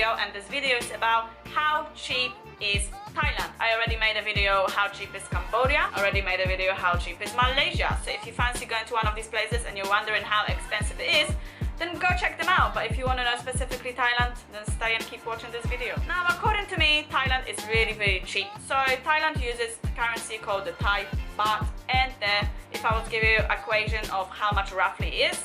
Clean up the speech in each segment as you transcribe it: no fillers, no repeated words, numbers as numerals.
video, and this video is about how cheap is Thailand. I already made a video how cheap is Cambodia. I already made a video how cheap is Malaysia. So if you fancy going to one of these places and you're wondering how expensive it is, then go check them out. But if you want to know specifically Thailand, then stay and keep watching this video. Now, according to me, Thailand is really, really cheap. So Thailand uses currency called the Thai baht, and if I was to give you an equation of how much roughly it is,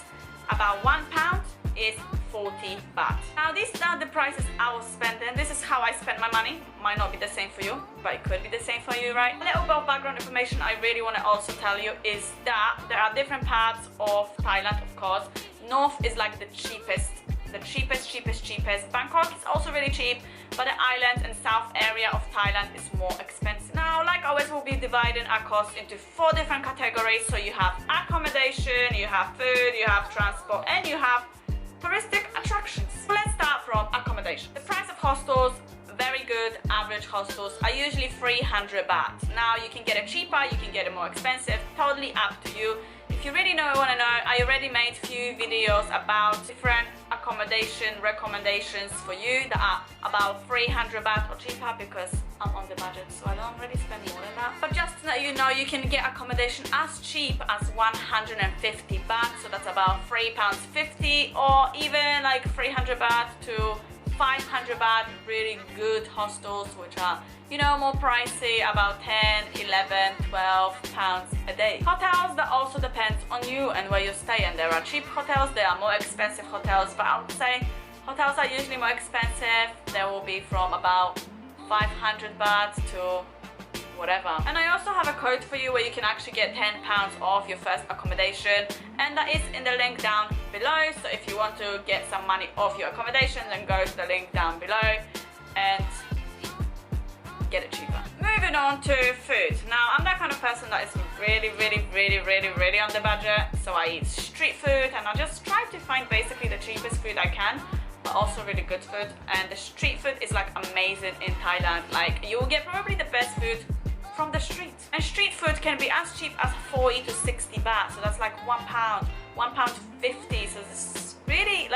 about £1 is 40 baht. Now, these are the prices I was spending. This is how I spent my money. Might not be the same for you, but it could be the same for you, right? A little bit of background information I really want to also tell you is that there are different parts of Thailand, of course. North is like the cheapest. Bangkok is also really cheap, but the islands and south area of Thailand is more expensive. Now, like always, we'll be dividing our costs into 4 different categories. So you have accommodation, you have food, you have transport, and you have touristic attractions. So let's start from accommodation. The price of hostels, very good. Average hostels are usually 300 baht. Now, you can get it cheaper, you can get it more expensive, totally up to you. If you really want to know, I already made a few videos about different accommodation recommendations for you that are about 300 baht or cheaper, because I'm on the budget, so I don't really spend more than that. But just to let you know, you can get accommodation as cheap as 150 baht, so that's about £3.50, or even like 300 baht to 500 baht, really good hostels, which are, you know, more pricey, about 10, 11, 12 pounds a day. Hotels, that also depends on you and where you stay, and there are cheap hotels, there are more expensive hotels, but I would say hotels are usually more expensive. There will be from about 500 baht to whatever. And I also have a code for you where you can actually get £10 off your first accommodation, and that is in the link down below. So if you want to get some money off your accommodation, then go to the link down below and get it cheaper. Moving on to food. Now, I'm that kind of person that is really on the budget, so I eat street food, and I just try to find basically the cheapest food I can, but also really good food. And the street food is like amazing in Thailand. Like, you will get probably the best food from the street. And street food can be as cheap as 40 to 60 baht, so that's like £1, £1.50, so this is really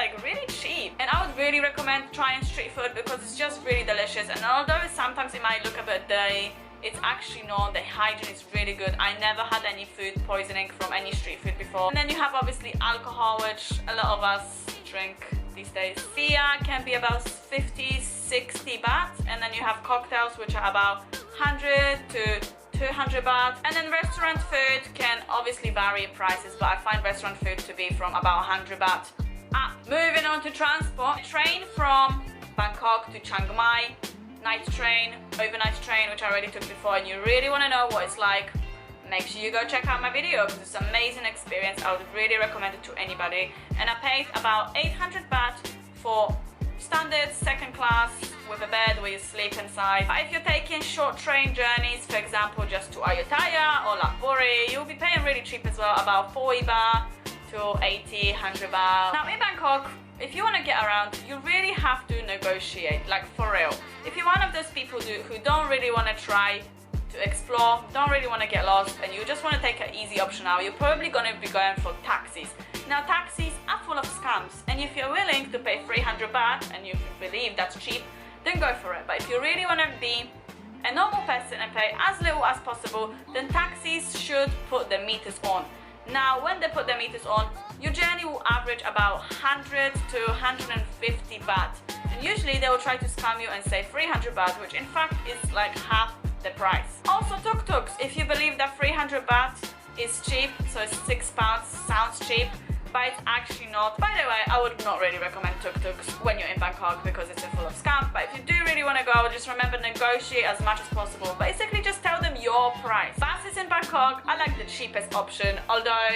cheap. And I would really recommend trying street food because it's just really delicious. And although sometimes it might look a bit dirty, it's actually not. The hygiene is really good. I never had any food poisoning from any street food before. And then you have obviously alcohol, which a lot of us drink these days. Beer can be about 50, 60 baht, and then you have cocktails, which are about 100 to 200 baht. And then restaurant food can obviously vary in prices, but I find restaurant food to be from about 100 baht up. Moving on to transport. Train from Bangkok to Chiang Mai, night train, overnight train, which I already took before, and you really want to know what it's like, make sure you go check out my video, because it's an amazing experience. I would really recommend it to anybody. And I paid about 800 baht for standard second class with a bed where you sleep inside. But if you're taking short train journeys, for example, just to Ayutthaya or Lakburi, you'll be paying really cheap as well, about 40 baht to 80, 100 baht. Now, in Bangkok, if you want to get around, you really have to negotiate, like for real. If you're one of those people who don't really want to try to explore, don't really want to get lost, and you just want to take an easy option out, you're probably going to be going for taxis. Now, taxis are full of scams, and if you're willing to pay 300 baht and you believe that's cheap, then go for it. But if you really want to be a normal person and pay as little as possible, then taxis should put the meters on. Now, when they put the meters on, your journey will average about 100 to 150 baht, and usually they will try to scam you and say 300 baht, which in fact is like half the price. Also, tuk-tuks, if you believe that 300 baht is cheap, so it's £6, sounds cheap, but it's actually not. By the way, I would not really recommend tuk-tuks when you're in Bangkok because it's full of scams. But if you do really want to go, just remember, negotiate as much as possible. Basically, just tell them your price. Buses in Bangkok, I like the cheapest option, although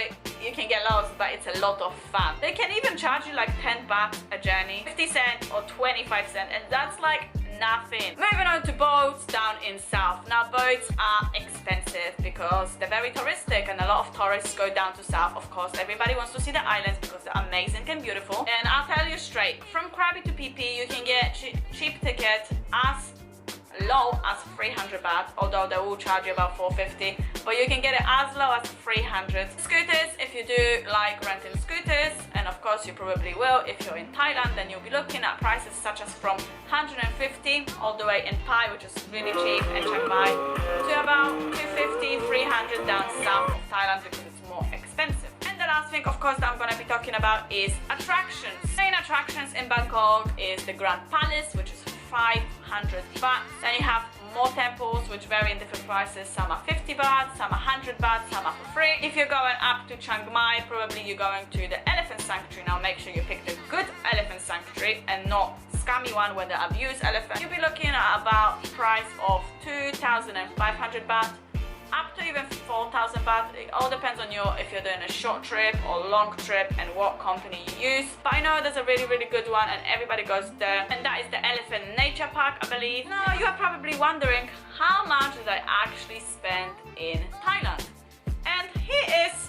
you can get lost, but it's a lot of fun. They can even charge you like 10 baht a journey, 50 cents or 25 cents, and that's like nothing. Moving on to boats down in south. Now, boats are expensive because they're very touristic, and a lot of tourists go down to south. Of course, everybody wants to see the islands because they're amazing and beautiful. And I'll tell you straight, from Krabi to PP, you can get cheap tickets as low as 300 baht, although they will charge you about 450. but you can get it as low as 300. Scooters, if you do like renting scooters, and of course you probably will if you're in Thailand, then you'll be looking at prices such as from 150 all the way in Pai, which is really cheap, in Chiang Mai, to about 250, 300 down south of Thailand because it's more expensive. And the last thing, of course, that I'm going to be talking about is attractions. Main attractions in Bangkok is the Grand Palace, which is 500 baht. Then you have more temples which vary in different prices. Some are 50 baht, some are 100 baht, some are for free. If you're going up to Chiang Mai, probably you're going to the elephant sanctuary. Now make sure you pick the good elephant sanctuary and not scummy one where they abuse elephants. You'll be looking at about price of 2,500 baht up to even 4,000 baht. It all depends on if you're doing a short trip or long trip and what company you use. But I know there's a really good one and everybody goes there, and that is the Elephant Nature Park, I believe. Now you are probably wondering, how much did I actually spend in Thailand? And here is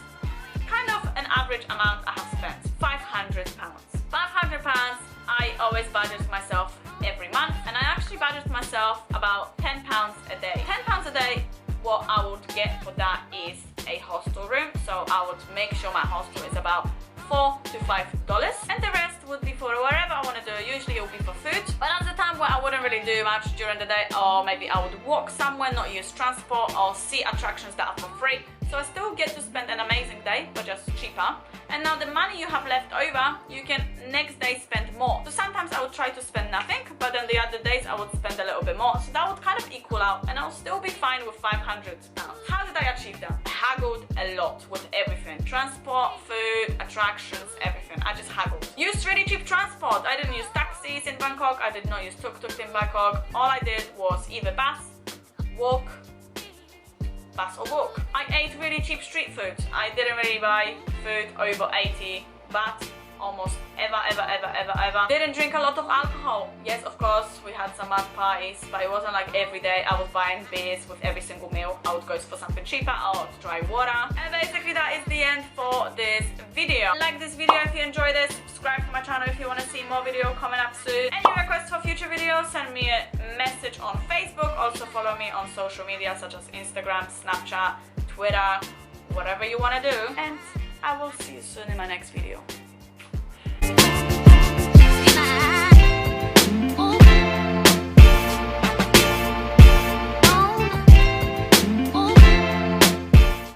kind of an average amount I have spent. 500 pounds. 500 pounds I always budget myself every month, and I actually budget myself about 10 pounds a day. 10 pounds a day. What I would get for that is a hostel room, so I would make sure my hostel is about $4 to $5, and the rest would be for whatever I want to do. Usually it will be for food, but at the time where I wouldn't really do much during the day, or maybe I would walk somewhere, not use transport, or see attractions that are for free. So I still get to spend an amazing day, but just cheaper. And now the money you have left over, you can next day spend more. So sometimes I would try to spend nothing, but then the other days I would spend a little bit more. So that would kind of equal out, and I'll still be fine with 500 pounds. How did I achieve that? I haggled a lot with everything. Transport, food, attractions, everything. I just haggled. Used really cheap transport. I didn't use taxis in Bangkok. I did not use tuk-tuk in Bangkok. All I did was either bus, walk, bus or walk. I ate really cheap street food. I didn't really buy food over 80 baht almost ever. Didn't drink a lot of alcohol. Yes, of course, we had some mad parties, but it wasn't like every day I was buying beers with every single meal. I would go for something cheaper, I would try water. And basically that is the end for this video. Like this video if you enjoyed this, subscribe to my channel if you want to see more video coming up soon. Any requests for future videos, send me a message on Facebook. Also follow me on social media such as Instagram, Snapchat, Twitter, whatever you want to do. And I will see you soon in my next video.